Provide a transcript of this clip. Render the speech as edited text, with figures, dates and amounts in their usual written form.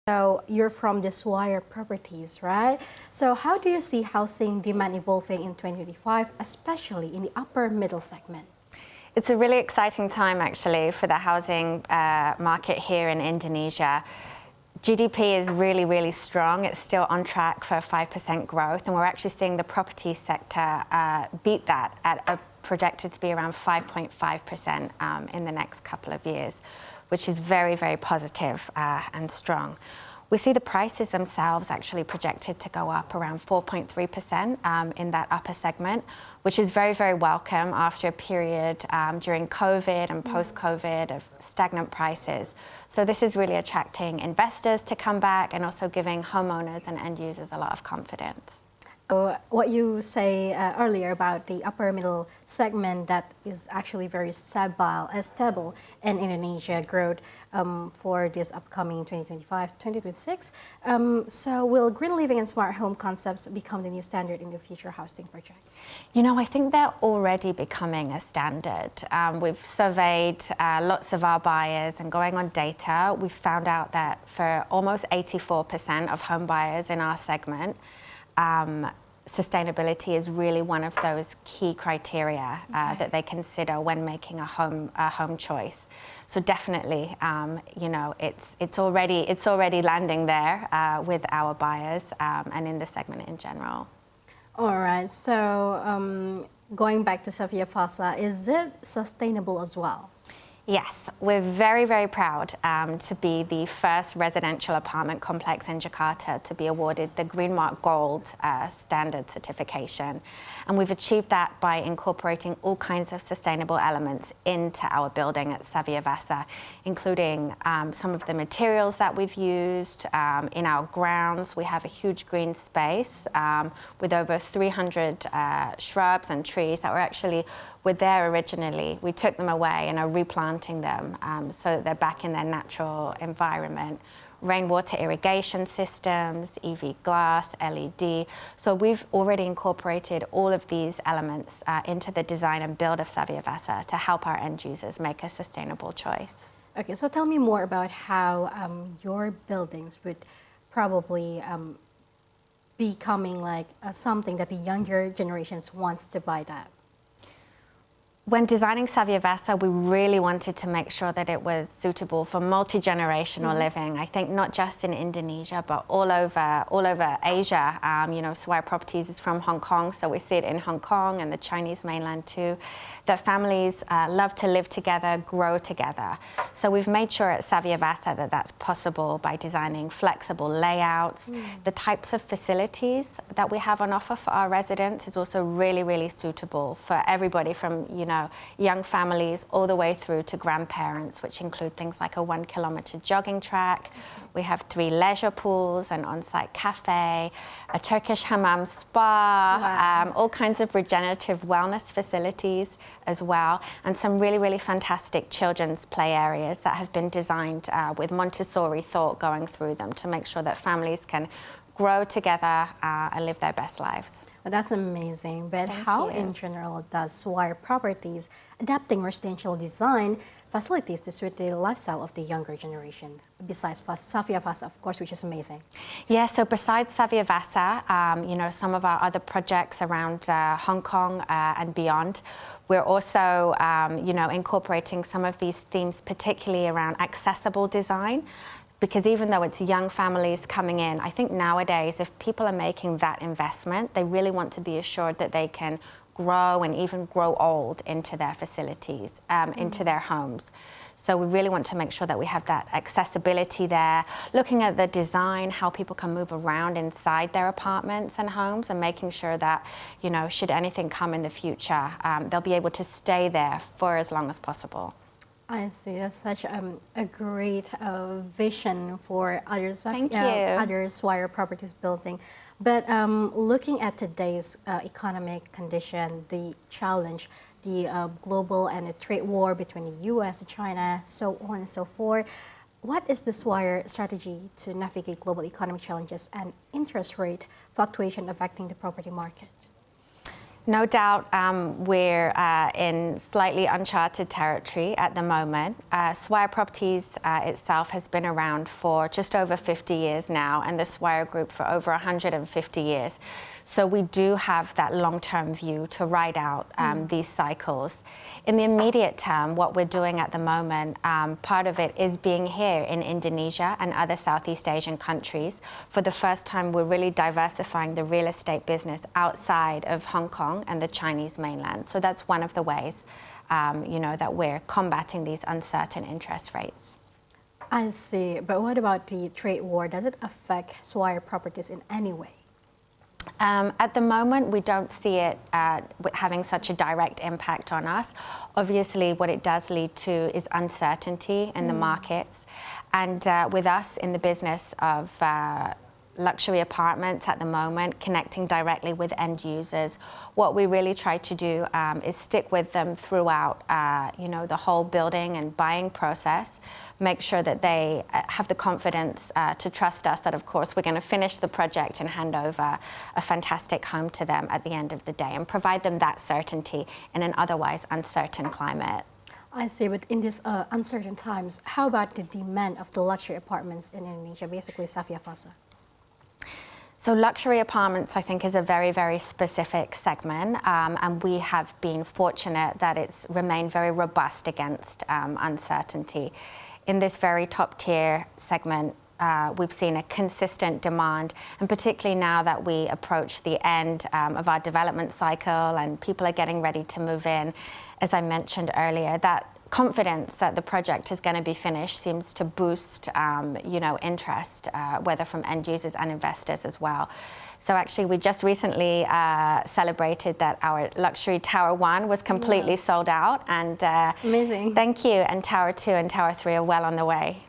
So you're from the Swire Properties, right? So how do you see housing demand evolving in 2025, especially in the upper middle segment? It's a really exciting time, actually, for the housing market here in Indonesia. GDP is really, really strong. It's still on track for 5% growth, and we're actually seeing the property sector beat that at a projected to be around 5.5% in the next couple of years, which is very, very positive and strong. We see the prices themselves actually projected to go up around 4.3% in that upper segment, which is very, very welcome after a period during COVID and post-COVID of stagnant prices. So this is really attracting investors to come back and also giving homeowners and end users a lot of confidence. What you say earlier about the upper middle segment that is actually very stable in Indonesia growth for this upcoming 2025-2026. So will green living and smart home concepts become the new standard in the future housing projects? You know, I think they're already becoming a standard. We've surveyed lots of our buyers, and going on data, we've found out that for almost 84% of home buyers in our segment, sustainability is really one of those key criteria that they consider when making a home choice. So definitely, you know, it's already landing there with our buyers and in the segment in general. All right. So going back to Sophie Watson, is it sustainable as well? Yes, we're very, very proud to be the first residential apartment complex in Jakarta to be awarded the Green Mark Gold standard certification. And we've achieved that by incorporating all kinds of sustainable elements into our building at Swire Watson, including some of the materials that we've used in our grounds. We have a huge green space with over 300 shrubs and trees that were there originally. We took them away and are replanting them so that they're back in their natural environment. Rainwater irrigation systems, EV glass, LED. So we've already incorporated all of these elements into the design and build of Swire Watson to help our end users make a sustainable choice. Okay, so tell me more about how your buildings would probably becoming like something that the younger generations wants to buy that. When designing Swire Watson, we really wanted to make sure that it was suitable for multi-generational living. I think not just in Indonesia, but all over Asia. You know, Swire Properties is from Hong Kong, so we see it in Hong Kong and the Chinese mainland too, that families love to live together, grow together. So we've made sure at Swire Watson that that's possible by designing flexible layouts. The types of facilities that we have on offer for our residents is also really, really suitable for everybody from, you know, young families all the way through to grandparents, which include things like a 1 kilometer jogging track. We have 3 leisure pools, an on-site cafe, a Turkish hammam spa, all kinds of regenerative wellness facilities as well, and some really, really fantastic children's play areas that have been designed with Montessori thought going through them to make sure that families can grow together and live their best lives. Well, that's amazing. But how, in general, does Swire Properties adapting residential design facilities to suit the lifestyle of the younger generation, besides Swire Watson, of course, which is amazing? Yeah, so besides Swire Watson, you know, some of our other projects around Hong Kong and beyond, we're also, you know, incorporating some of these themes, particularly around accessible design. Because even though it's young families coming in, I think nowadays, if people are making that investment, they really want to be assured that they can grow and even grow old into their facilities, into their homes. So we really want to make sure that we have that accessibility there, looking at the design, how people can move around inside their apartments and homes, and making sure that, you know, should anything come in the future, they'll be able to stay there for as long as possible. I see. That's such a great vision for others. Other Swire Properties building. But looking at today's economic condition, the challenge, the global and the trade war between the U.S. and China, so on and so forth, what is the Swire strategy to navigate global economic challenges and interest rate fluctuation affecting the property market? No doubt we're in slightly uncharted territory at the moment. Swire Properties itself has been around for just over 50 years now, and the Swire Group for over 150 years. So we do have that long-term view to ride out these cycles. In the immediate term, what we're doing at the moment, part of it is being here in Indonesia and other Southeast Asian countries. For the first time, we're really diversifying the real estate business outside of Hong Kong and the Chinese mainland. So that's one of the ways, that we're combating these uncertain interest rates. I see. But what about the trade war? Does it affect Swire Properties in any way? At the moment, we don't see it having such a direct impact on us. Obviously, what it does lead to is uncertainty in the markets. And with us in the business of luxury apartments at the moment, connecting directly with end users, what we really try to do is stick with them throughout, the whole building and buying process. Make sure that they have the confidence to trust us that, of course, we're going to finish the project and hand over a fantastic home to them at the end of the day, and provide them that certainty in an otherwise uncertain climate. I see, but in these uncertain times, how about the demand of the luxury apartments in Indonesia, basically Savia Fasa? So luxury apartments, I think, is a very, very specific segment, and we have been fortunate that it's remained very robust against uncertainty. In this very top tier segment, we've seen a consistent demand, and particularly now that we approach the end of our development cycle and people are getting ready to move in, as I mentioned earlier, that confidence that the project is going to be finished seems to boost, interest, whether from end users and investors as well. So actually, we just recently celebrated that our luxury Tower 1 was completely sold out, and amazing. Thank you. And Tower 2 and Tower 3 are well on the way.